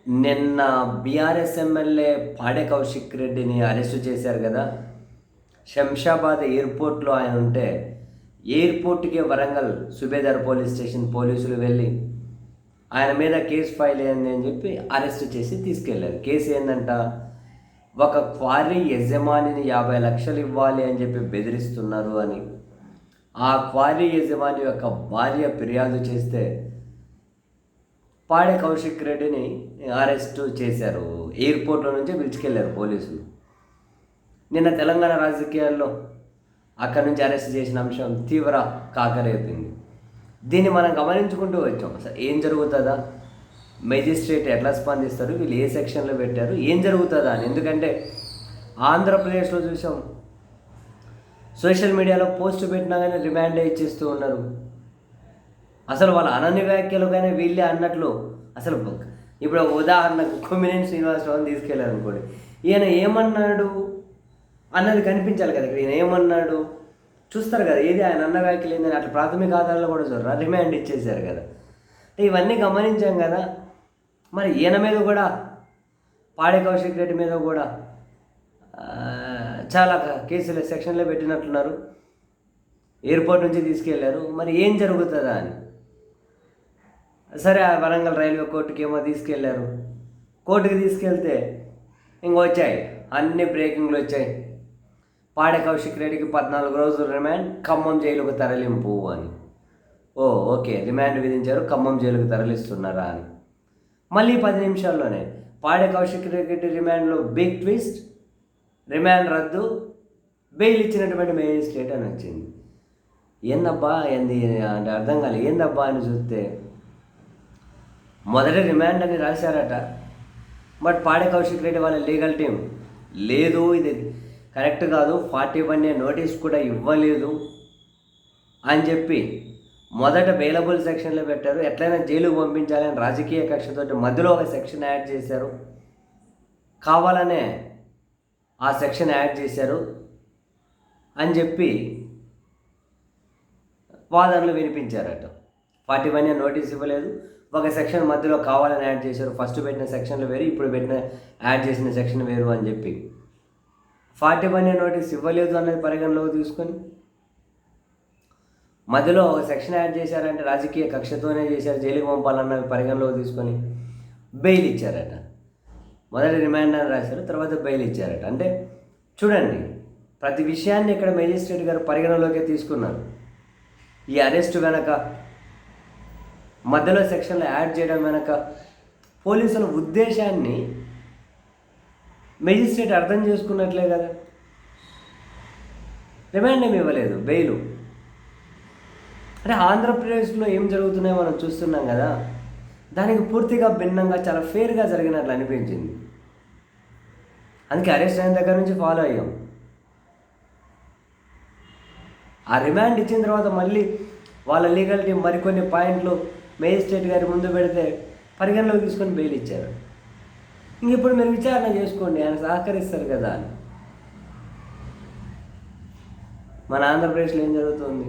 నిన్న BRS MLA పాడే కౌశిక్ రెడ్డిని అరెస్టు చేశారు కదా. శంషాబాద్ ఎయిర్పోర్ట్లో ఆయన ఉంటే ఎయిర్పోర్ట్కే వరంగల్ సుబేదార్ పోలీస్ స్టేషన్ పోలీసులు వెళ్ళి ఆయన మీద కేసు ఫైల్ అయింది అని చెప్పి అరెస్ట్ చేసి తీసుకెళ్లారు. కేసు ఏంటంట, ఒక క్వారీ యజమానిని 50 లక్షలు ఇవ్వాలి అని చెప్పి బెదిరిస్తున్నారు అని. ఆ క్వారీ యజమాని యొక్క భార్య ఫిర్యాదు చేస్తే పాడే కౌశిక్ రెడ్డిని అరెస్టు చేశారు. ఎయిర్పోర్ట్లో నుంచి పిలుచుకెళ్ళారు పోలీసులు. నిన్న తెలంగాణ రాజకీయాల్లో అక్కడి నుంచి అరెస్ట్ చేసిన అంశం తీవ్ర కాకరేపింది. దీన్ని మనం గమనించుకుంటూ వచ్చాం. అసలు ఏం జరుగుతుందా, మెజిస్ట్రేట్ ఎట్లా స్పందిస్తారు, వీళ్ళు ఏ సెక్షన్లో పెట్టారు, ఏం జరుగుతుందా అని. ఎందుకంటే ఆంధ్రప్రదేశ్లో చూసాం, సోషల్ మీడియాలో పోస్ట్ పెట్టినా కానీ రిమాండ్ ఇచ్చేస్తూ ఉన్నారు. అసలు వాళ్ళ అనన్య వ్యాఖ్యలు కానీ వీళ్ళే అన్నట్లు. అసలు ఇప్పుడు ఉదాహరణకు కొమ్మినేని శ్రీనివాసరావుని తీసుకెళ్ళారు అనుకోండి, ఈయన ఏమన్నాడు అన్నది కనిపించాలి కదా. ఇక్కడ ఈయన ఏమన్నాడు చూస్తారు కదా, ఏది ఆయన అన్న వ్యాఖ్యలు ఏందని అట్లా ప్రాథమిక ఆధారాలు కూడా చూడరా, రిమాండ్ ఇచ్చేసారు కదా. ఇవన్నీ గమనించాం కదా. మరి ఈయన మీద కూడా, పాడే కౌశిక్ రెడ్డి మీద కూడా చాలా కేసులు సెక్షన్లో పెట్టినట్లున్నారు. ఎయిర్పోర్ట్ నుంచి తీసుకెళ్లారు. మరి ఏం జరుగుతుందా అని. సరే, ఆ వరంగల్ రైల్వే కోర్టుకి ఏమో తీసుకెళ్లారు. కోర్టుకి తీసుకెళ్తే ఇంకొచ్చాయి అన్ని బ్రేకింగ్లు వచ్చాయి. పాడే కౌశిక్ రెడ్డికి 14 రోజులు రిమాండ్, ఖమ్మం జైలుకు తరలింపు అని. ఓకే, రిమాండ్ విధించారు, ఖమ్మం జైలుకు తరలిస్తున్నారా అని. మళ్ళీ 10 నిమిషాల్లోనే పాడే కౌశిక్ రెడ్డి రిమాండ్లో బిగ్ ట్విస్ట్, రిమాండ్ రద్దు, బెయిల్ ఇచ్చినటువంటి మేజిస్ట్రేట్ అని వచ్చింది. ఏందబ్బా ఏంది అంటే అర్థం కాలేదు. ఏందబ్బా అని చూస్తే మొదటి రిమాండ్ అని రాశారట. బట్ పాడే కౌశిక్ రెడ్డి వాళ్ళ లీగల్ టీం లేదు, ఇది కరెక్ట్ కాదు, 41A నోటీస్ కూడా ఇవ్వలేదు అని చెప్పి మొదట బెయిలబుల్ సెక్షన్లో పెట్టారు. ఎట్లయినా జైలుకు పంపించాలని రాజకీయ కక్షతో మధ్యలో ఒక సెక్షన్ యాడ్ చేశారు. కావాలనే ఆ సెక్షన్ యాడ్ చేశారు అని చెప్పి వాదనలు వినిపించారట. 41A నోటీస్ ఇవ్వలేదు, ఒక సెక్షన్ మధ్యలో కావాలని యాడ్ చేశారు. ఫస్ట్ పెట్టిన సెక్షన్లు వేరు, ఇప్పుడు యాడ్ చేసిన సెక్షన్ వేరు అని చెప్పి 41A నోటీస్ ఇవ్వలేదు అనేది పరిగణలోకి తీసుకొని మధ్యలో ఒక సెక్షన్ యాడ్ చేశారంటే రాజకీయ కక్షతోనే చేశారు, జైలుకి పంపాలన్నది పరిగణలోకి తీసుకొని బెయిల్ ఇచ్చారట. మొదటి రిమాండ్ అని రాశారు, తర్వాత బెయిల్ ఇచ్చారట. అంటే చూడండి, ప్రతి విషయాన్ని ఇక్కడ మేజిస్ట్రేట్ గారు పరిగణలోకి తీసుకున్నారు. ఈ అరెస్టు వెనక, మధ్యలో సెక్షన్లో యాడ్ చేయడం వెనక పోలీసుల ఉద్దేశాన్ని మేజిస్ట్రేట్ అర్థం చేసుకున్నట్లే కదా. రిమాండ్ ఏమి ఇవ్వలేదు, బెయిలు. అంటే ఆంధ్రప్రదేశ్లో ఏం జరుగుతున్నాయో మనం చూస్తున్నాం కదా, దానికి పూర్తిగా భిన్నంగా చాలా ఫేర్గా జరిగినట్లు అనిపించింది. అందుకే అరెస్ట్ అయిన దగ్గర నుంచి ఫాలో అయ్యాం. ఆ రిమాండ్ ఇచ్చిన తర్వాత మళ్ళీ వాళ్ళ లీగల్ టీం మరికొన్ని పాయింట్లు మేజిస్ట్రేట్ గారి ముందు పెడితే పరిగణలోకి తీసుకొని బెయిల్ ఇచ్చారు. ఇంక ఇప్పుడు మీరు విచారణ చేసుకోండి, ఆయన సహకరిస్తారు కదా అని. మన ఆంధ్రప్రదేశ్లో ఏం జరుగుతుంది?